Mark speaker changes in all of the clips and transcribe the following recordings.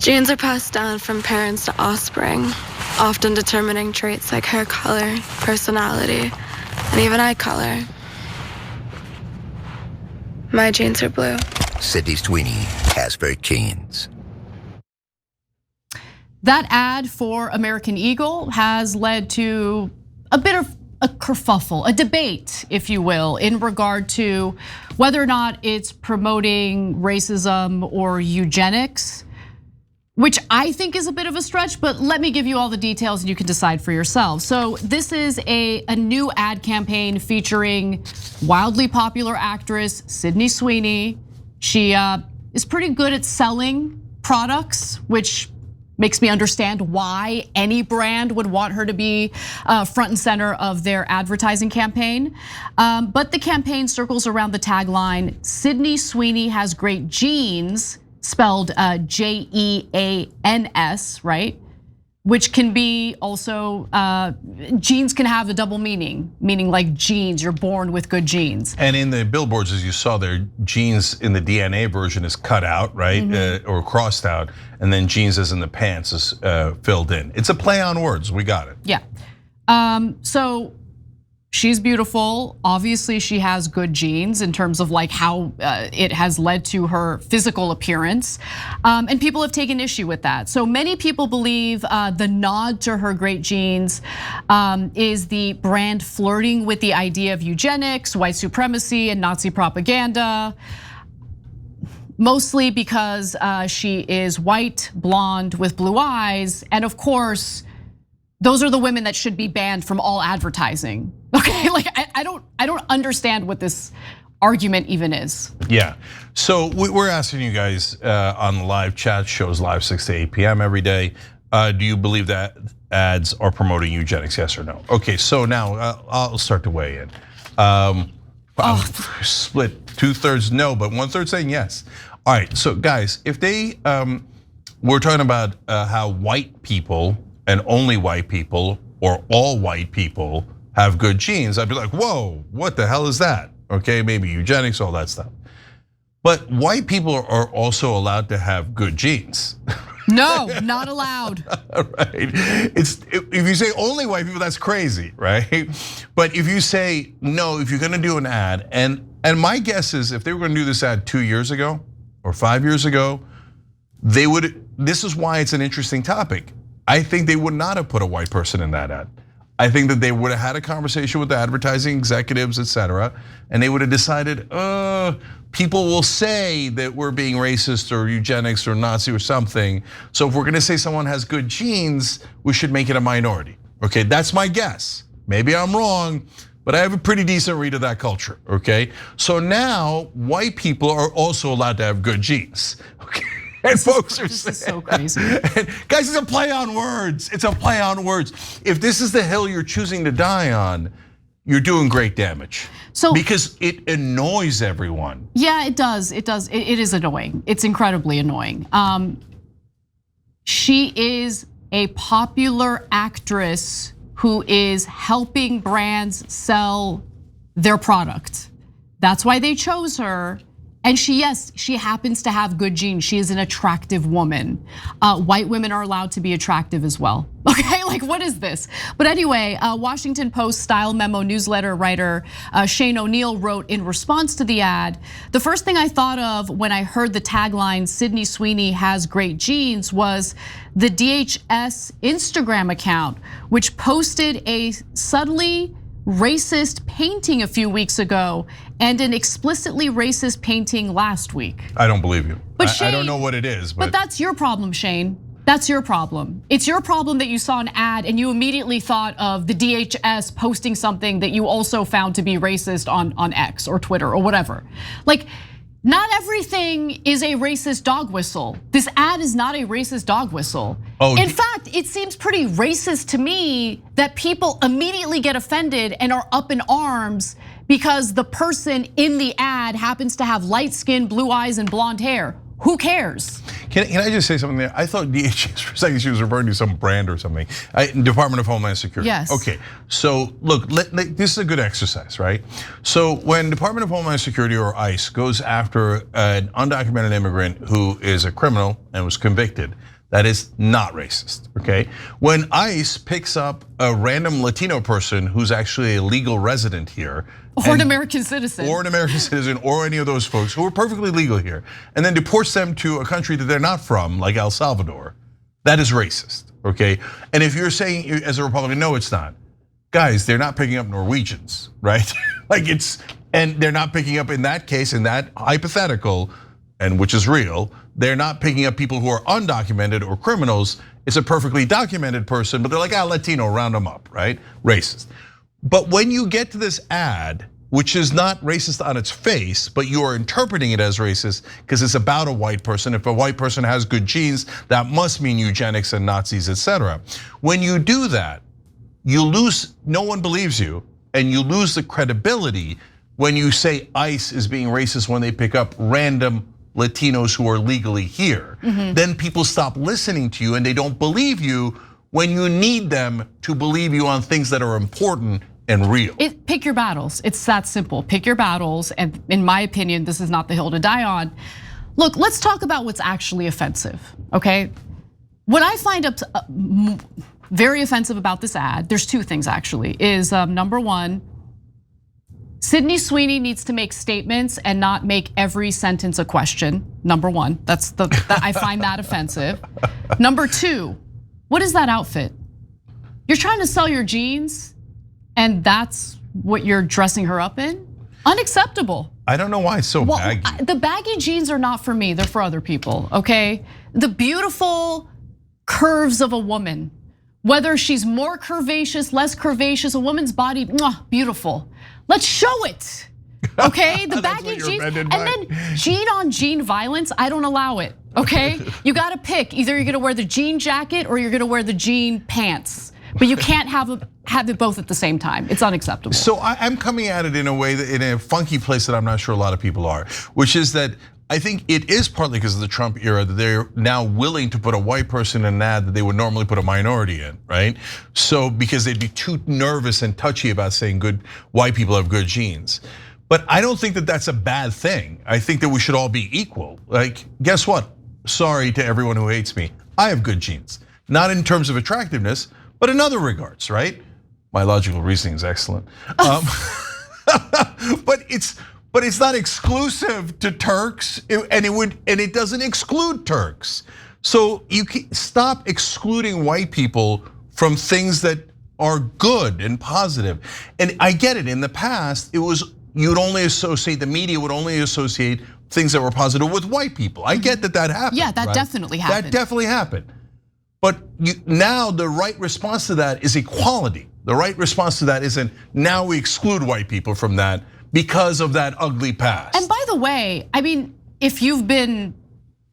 Speaker 1: Genes are passed down from parents to offspring, often determining traits like hair color, personality, and even eye color. My genes are blue.
Speaker 2: Sydney Sweeney has her genes.
Speaker 3: That ad for American Eagle has led to a bit of a kerfuffle, a debate, if you will, in regard to whether or not it's promoting racism or eugenics, which I think is a bit of a stretch, but let me give you all the details and you can decide for yourself. So this is a new ad campaign featuring wildly popular actress Sydney Sweeney. She is pretty good at selling products, which makes me understand why any brand would want her to be front and center of their advertising campaign. But the campaign circles around the tagline, Sydney Sweeney has great genes, spelled Jeans, right? Which can be also, genes can have a double meaning like genes, you're born with good genes.
Speaker 4: And in the billboards, as you saw there, genes in the DNA version is cut out, right? Or crossed out, and then jeans as in the pants is filled in. It's a play on words, we got it.
Speaker 3: Yeah, so she's beautiful. Obviously, she has good genes in terms of like how it has led to her physical appearance. And people have taken issue with that. So many people believe the nod to her great genes is the brand flirting with the idea of eugenics, white supremacy, and Nazi propaganda. Mostly because she is white, blonde, with blue eyes. And of course, those are the women that should be banned from all advertising. Okay, like I don't understand what this argument even is.
Speaker 4: Yeah, so we're asking you guys on the live chat shows, live 6 to 8 p.m. every day. Do you believe that ads are promoting eugenics, yes or no? Okay, so now I'll start to weigh in. Split 2/3 no, but 1/3 saying yes. All right, so guys, if they, we're talking about how white people and only white people or all white people have good genes, I'd be like, whoa, what the hell is that? Okay, maybe eugenics, all that stuff. But white people are also allowed to have good genes.
Speaker 3: No, not allowed.
Speaker 4: Right, if you say only white people, that's crazy, right? But if you say, no, if you're gonna do an ad, and my guess is if they were gonna do this ad 2 years ago or 5 years ago, they would, this is why it's an interesting topic. I think they would not have put a white person in that ad. I think that they would have had a conversation with the advertising executives, etc., and they would have decided, people will say that we're being racist or eugenics or Nazi or something. So if we're gonna say someone has good genes, we should make it a minority. Okay, that's my guess. Maybe I'm wrong, but I have a pretty decent read of that culture, okay? So now white people are also allowed to have good genes, okay? And folks are saying,
Speaker 3: this is so crazy.
Speaker 4: Guys, it's a play on words. It's a play on words. If this is the hill you're choosing to die on, you're doing great damage. So because it annoys everyone.
Speaker 3: Yeah, it does. It does. It is annoying. It's incredibly annoying. She is a popular actress who is helping brands sell their product. That's why they chose her. And yes, she happens to have good genes. She is an attractive woman. White women are allowed to be attractive as well. Okay, like what is this? But anyway, Washington Post style memo newsletter writer Shane O'Neill wrote in response to the ad, the first thing I thought of when I heard the tagline, Sydney Sweeney has great genes, was the DHS Instagram account, which posted a subtly racist painting a few weeks ago and an explicitly racist painting last week.
Speaker 4: I don't believe you.
Speaker 3: But Shane,
Speaker 4: I don't know what it is.
Speaker 3: But that's your problem, Shane. That's your problem. It's your problem that you saw an ad and you immediately thought of the DHS posting something that you also found to be racist on X or Twitter or whatever. Like, not everything is a racist dog whistle. This ad is not a racist dog whistle. In fact, it seems pretty racist to me that people immediately get offended and are up in arms because the person in the ad happens to have light skin, blue eyes, and blonde hair. Who cares?
Speaker 4: Can I just say something there? I thought DHS for a second she was referring to some brand or something. Department of Homeland Security.
Speaker 3: Yes.
Speaker 4: Okay, so look, this is a good exercise, right? So when Department of Homeland Security or ICE goes after an undocumented immigrant who is a criminal and was convicted, That is not racist, okay? When ICE picks up a random Latino person who's actually a legal resident here.
Speaker 3: Or an American citizen.
Speaker 4: Or an American citizen, or any of those folks who are perfectly legal here, and then deports them to a country that they're not from, like El Salvador, that is racist, okay? And if you're saying as a Republican, no, it's not. Guys, they're not picking up Norwegians, right? And they're not picking up in that case, in that hypothetical, and which is real, they're not picking up people who are undocumented or criminals. It's a perfectly documented person, but they're like, Latino, round them up, right? Racist. But when you get to this ad, which is not racist on its face, but you are interpreting it as racist because it's about a white person. If a white person has good genes, that must mean eugenics and Nazis, etc. When you do that, you lose, no one believes you, and you lose the credibility when you say ICE is being racist when they pick up random Latinos who are legally here. Then people stop listening to you and they don't believe you when you need them to believe you on things that are important and real.
Speaker 3: Pick your battles. It's that simple. Pick your battles, and in my opinion, this is not the hill to die on. Look, let's talk about what's actually offensive, okay? What I find very offensive about this ad, there's two things actually, is number one, Sydney Sweeney needs to make statements and not make every sentence a question. Number one, I find that offensive. Number two, what is that outfit? You're trying to sell your jeans and that's what you're dressing her up in? Unacceptable.
Speaker 4: I don't know why it's so baggy.
Speaker 3: The baggy jeans are not for me, they're for other people, okay? The beautiful curves of a woman, whether she's more curvaceous, less curvaceous, a woman's body, beautiful. Let's show it, okay? The baggy jeans, and then jean on jean violence, I don't allow it, okay? You gotta pick, either you're gonna wear the jean jacket or you're gonna wear the jean pants. But you can't have it both at the same time. It's unacceptable.
Speaker 4: So I'm coming at it in a way that in a funky place that I'm not sure a lot of people are, which is that I think it is partly because of the Trump era that they're now willing to put a white person in an ad that they would normally put a minority in, right? So because they'd be too nervous and touchy about saying good white people have good genes. But I don't think that that's a bad thing. I think that we should all be equal. Like, guess what? Sorry to everyone who hates me. I have good genes. Not in terms of attractiveness, but in other regards, right? My logical reasoning is excellent. But it's not exclusive to Turks, and it doesn't exclude Turks. So you can stop excluding white people from things that are good and positive. And I get it. In the past, it was you'd only associate, the media would only associate things that were positive with white people. I get that happened.
Speaker 3: Yeah, that definitely happened.
Speaker 4: That definitely happened. But now the right response to that is equality. The right response to that isn't now we exclude white people from that because of that ugly past.
Speaker 3: And by the way, I mean, if you've been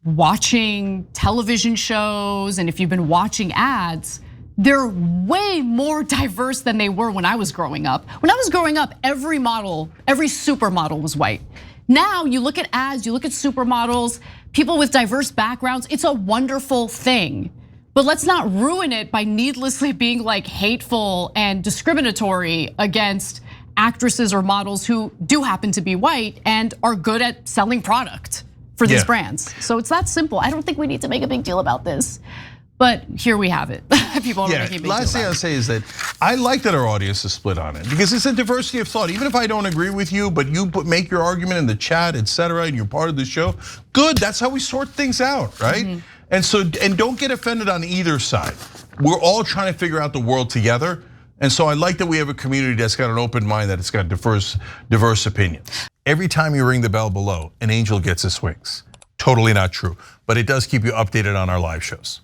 Speaker 3: watching television shows and if you've been watching ads, they're way more diverse than they were when I was growing up. When I was growing up, every supermodel was white. Now you look at ads, you look at supermodels, people with diverse backgrounds, it's a wonderful thing. But let's not ruin it by needlessly being like hateful and discriminatory against actresses or models who do happen to be white and are good at selling product for these brands. So it's that simple. I don't think we need to make a big deal about this. But here we have it. People are making a big deal about it.
Speaker 4: Last thing I'll say is that I like that our audience is split on it because it's a diversity of thought. Even if I don't agree with you, but you make your argument in the chat, etc., and you're part of the show, good, that's how we sort things out, right? And don't get offended on either side. We're all trying to figure out the world together. And so I like that we have a community that's got an open mind, that it's got diverse opinions. Every time you ring the bell below, an angel gets his wings. Totally not true, but it does keep you updated on our live shows.